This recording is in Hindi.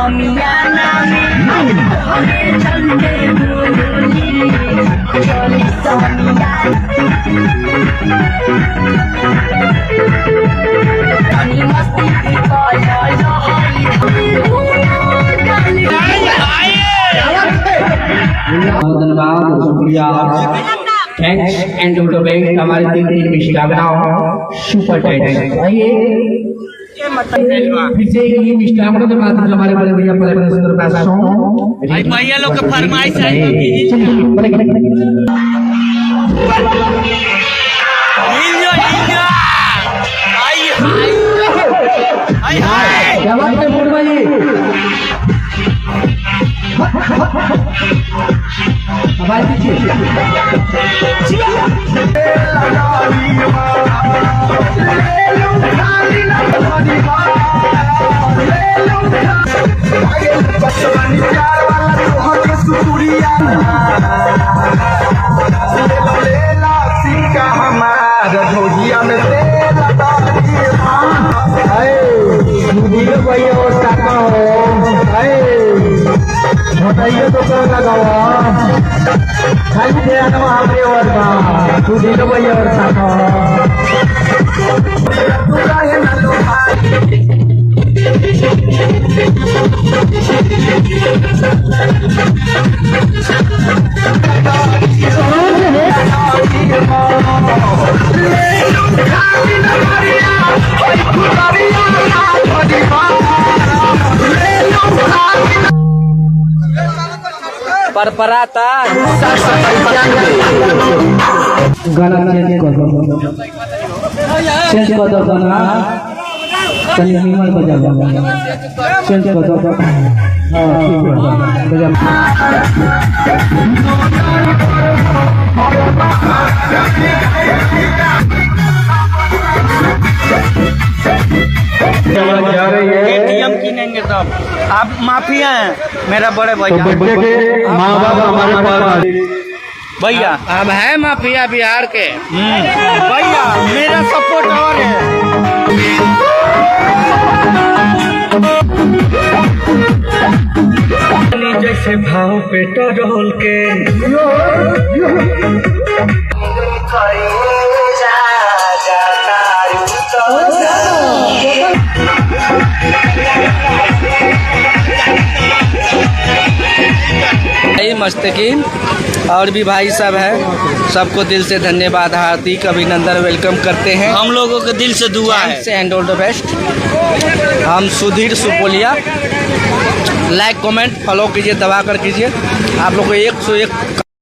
समियाना में हमें चलते बोली चली समियाना तनी मस्ती की धन्यवाद शुक्रिया थैंक्स एंड टू बैंक हमारे तीन मिष्टाग्राम सुपर टाइट आइए फिर से ये मिष्टाग्राम के माध्यम से हमारे बड़े भैया बड़े सुंदर पैसा भाई भैया लोग का फरमाइश है क्या बात है मोड़ भाई हमारे पीछे भोजिया में भैया और टाका हो बताइए तो क्या लगाओ खाली ध्यान हमारे और तू दिलो भैया और टाका परपराता गाना चेंज कर दो गाना तनी निमन बजा चेंज कर दो हां ठीक है एटीएम किनेंगे तब आप माफिया हैं मेरा बड़े भैया बच्चे के माँ बाप हमारे पास भैया हम है माफिया बिहार के। भैया मेरा सपोर्ट और है जैसे भाव पेट्रोल के मस्तकीन और भी भाई सब है, सबको दिल से धन्यवाद, हार्दिक अभिनंदन, वेलकम करते हैं। हम लोगों के दिल से दुआ है एंड ऑल द बेस्ट। हम सुधीर सुपोलिया। लाइक कमेंट फॉलो कीजिए, दबा कर कीजिए। आप लोग को 101